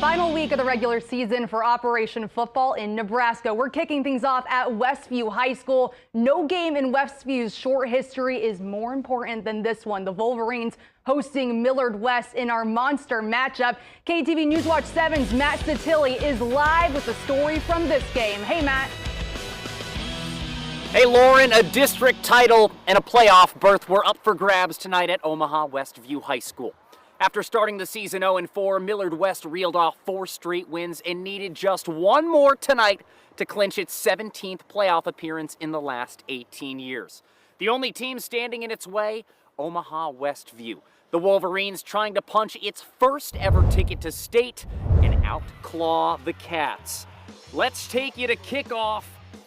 Final week of the regular season for Operation Football in Nebraska. We're kicking things off at Westview High School. No game in Westview's short history is more important than this one. The Wolverines hosting Millard West in our monster matchup. KETV News Watch 7's Matt Satilli is live with the story from this game. Hey, Matt. Hey, Lauren, a district title and a playoff berth were up for grabs tonight at Omaha Westview High School. After starting the season 0-4, Millard West reeled off 4 straight wins and needed just one more tonight to clinch its 17th playoff appearance in the last 18 years. The only team standing in its way, Omaha Westview. The Wolverines trying to punch its first ever ticket to state and outclaw the Cats. Let's take you to kickoff.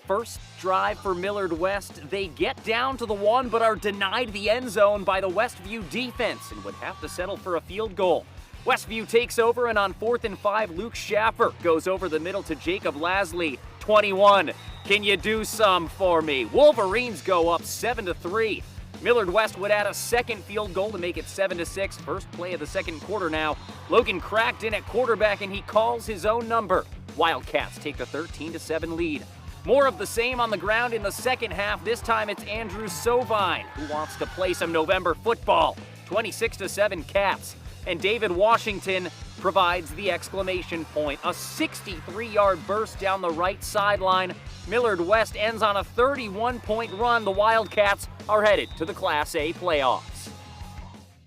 First drive for Millard West. They get down to the 1 but are denied the end zone by the Westview defense and would have to settle for a field goal. Westview takes over, and on 4th and 5, Luke Schaffer goes over the middle to Jacob Lasley, 21. Can you do some for me? Wolverines go up 7-3. Millard West would add a second field goal to make it 7-6. First play of the second quarter now. Logan cracked in at quarterback and he calls his own number. Wildcats take the 13-7 lead. More of the same on the ground in the second half. This time it's Andrew Sovine who wants to play some November football. 26-7 Cats. And David Washington provides the exclamation point. A 63-yard burst down the right sideline. Millard West ends on a 31-point run. The Wildcats are headed to the Class A playoffs.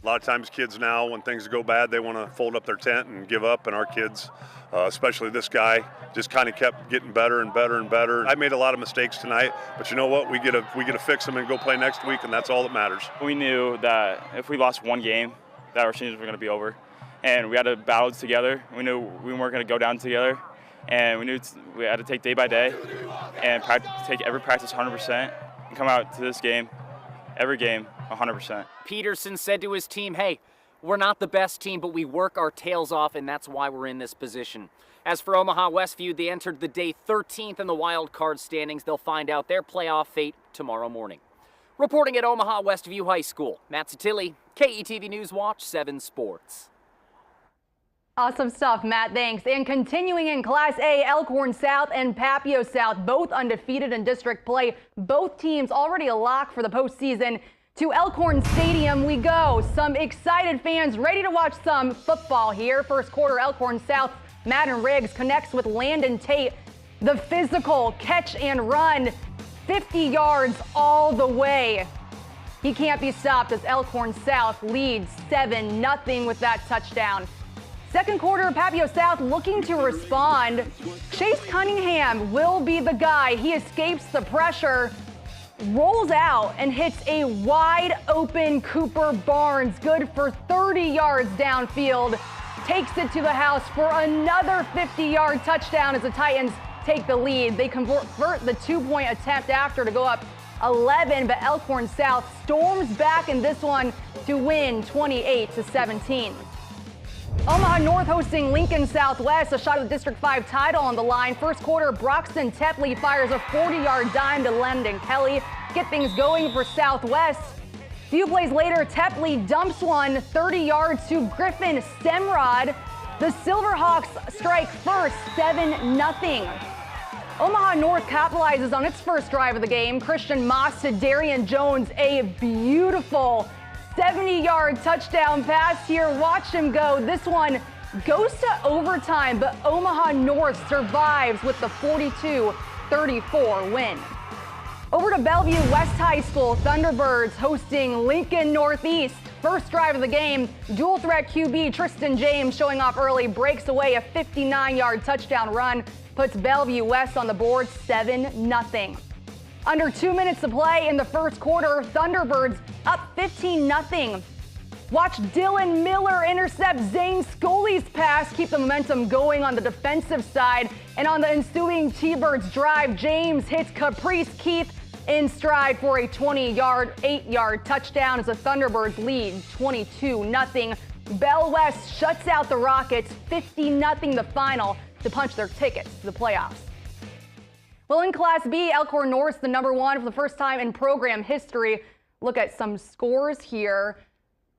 A lot of times kids now, when things go bad, they want to fold up their tent and give up, and our kids, especially this guy, just kind of kept getting better and better and better. I made a lot of mistakes tonight, but you know what? We get to fix them and go play next week, and that's all that matters. We knew that if we lost one game, that our seasons were going to be over, and we had to battle together. We knew we weren't going to go down together, and we knew we had to take day by day and take every practice 100% and come out to this game, every game, 100%. Peterson said to his team, hey, we're not the best team, but we work our tails off, and that's why we're in this position. As for Omaha Westview, they entered the day 13th in the wild card standings. They'll find out their playoff fate tomorrow morning. Reporting at Omaha Westview High School, Matt Satilli, KETV News Watch 7 Sports. Awesome stuff, Matt. Thanks. And continuing in Class A, Elkhorn South and Papio South, both undefeated in district play. Both teams already a lock for the postseason. To Elkhorn Stadium we go. Some excited fans ready to watch some football here. First quarter, Elkhorn South, Madden Riggs connects with Landon Tate. The physical catch and run, 50 yards all the way. He can't be stopped as Elkhorn South leads 7-0 with that touchdown. Second quarter, Papio South looking to respond. Chase Cunningham will be the guy. He escapes the pressure, rolls out and hits a wide open Cooper Barnes, good for 30 yards downfield, takes it to the house for another 50-yard touchdown as the Titans take the lead. They convert the 2-point attempt after to go up 11, but Elkhorn South storms back in this one to win 28-17. Omaha North hosting Lincoln Southwest, a shot at the District 5 title on the line. First quarter, Broxton Tepley fires a 40-yard dime to Lendon Kelly. Get things going for Southwest. Few plays later, Tepley dumps one 30 yards to Griffin Semrod. The Silverhawks strike first, 7-0. Omaha North capitalizes on its first drive of the game. Christian Moss to Darian Jones, a beautiful 70-yard touchdown pass here. Watch him go. This one goes to overtime, but Omaha North survives with the 42-34 win. Over to Bellevue West High School, Thunderbirds hosting Lincoln Northeast. First drive of the game, dual threat QB Tristan James showing off early, breaks away a 59-yard touchdown run, puts Bellevue West on the board 7-0. Under 2 minutes to play in the first quarter, Thunderbirds up 15-0. Watch Dylan Miller intercept Zane Scully's pass, keep the momentum going on the defensive side. And on the ensuing T-Birds drive, James hits Caprice Keith in stride for a 8-yard touchdown as the Thunderbirds lead 22-0. Bell West shuts out the Rockets 50-0 the final to punch their tickets to the playoffs. Well, in Class B, Elkhorn North's the number 1 for the first time in program history. Look at some scores here.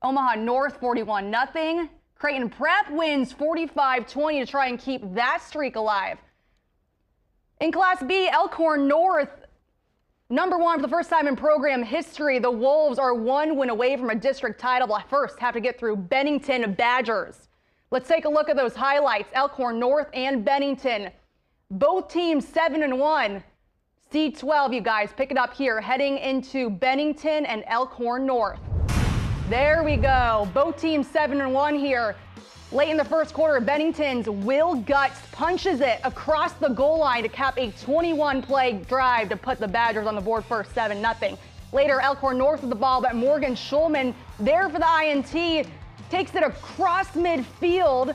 Omaha North 41-0. Creighton Prep wins 45-20 to try and keep that streak alive. In Class B, Elkhorn North, #1 for the first time in program history. The Wolves are 1 win away from a district title, but first have to get through Bennington Badgers. Let's take a look at those highlights. Elkhorn North and Bennington, both teams 7-1. Seed 12, you guys, pick it up here, heading into Bennington and Elkhorn North. There we go. Both teams 7-1 here. Late in the first quarter, Bennington's Will Guts punches it across the goal line to cap a 21-play drive to put the Badgers on the board for 7-0. Later, Elkhorn North with the ball, but Morgan Schulman there for the INT takes it across midfield.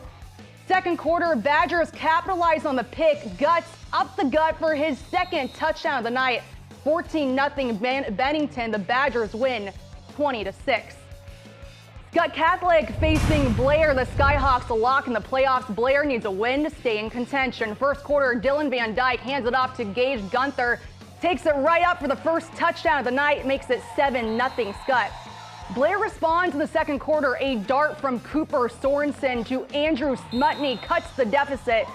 Second quarter, Badgers capitalize on the pick. Guts up the gut for his second touchdown of the night. 14-0 Bennington. The Badgers win 20-6. Scott Catholic facing Blair. The Skyhawks a lock in the playoffs. Blair needs a win to stay in contention. First quarter, Dylan Van Dyke hands it off to Gage Gunther. Takes it right up for the first touchdown of the night. Makes it 7-0 Scott. Blair responds in the second quarter. A dart from Cooper Sorensen to Andrew Smutney cuts the deficit.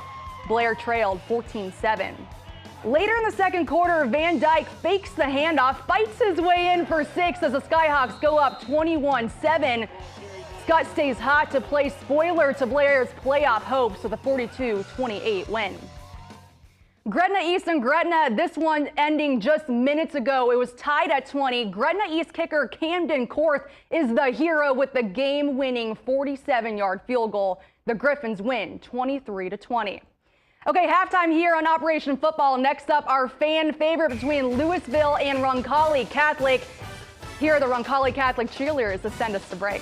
Blair trailed 14-7. Later in the second quarter, Van Dyke fakes the handoff, fights his way in for 6 as the Skyhawks go up 21-7. Scott stays hot to play spoiler to Blair's playoff hopes with a 42-28 win. Gretna East and Gretna, this one ending just minutes ago. It was tied at 20. Gretna East kicker Camden Korth is the hero with the game-winning 47-yard field goal. The Griffins win 23-20. Okay, halftime here on Operation Football. Next up, our fan favorite between Louisville and Roncalli Catholic. Here are the Roncalli Catholic cheerleaders to send us to break.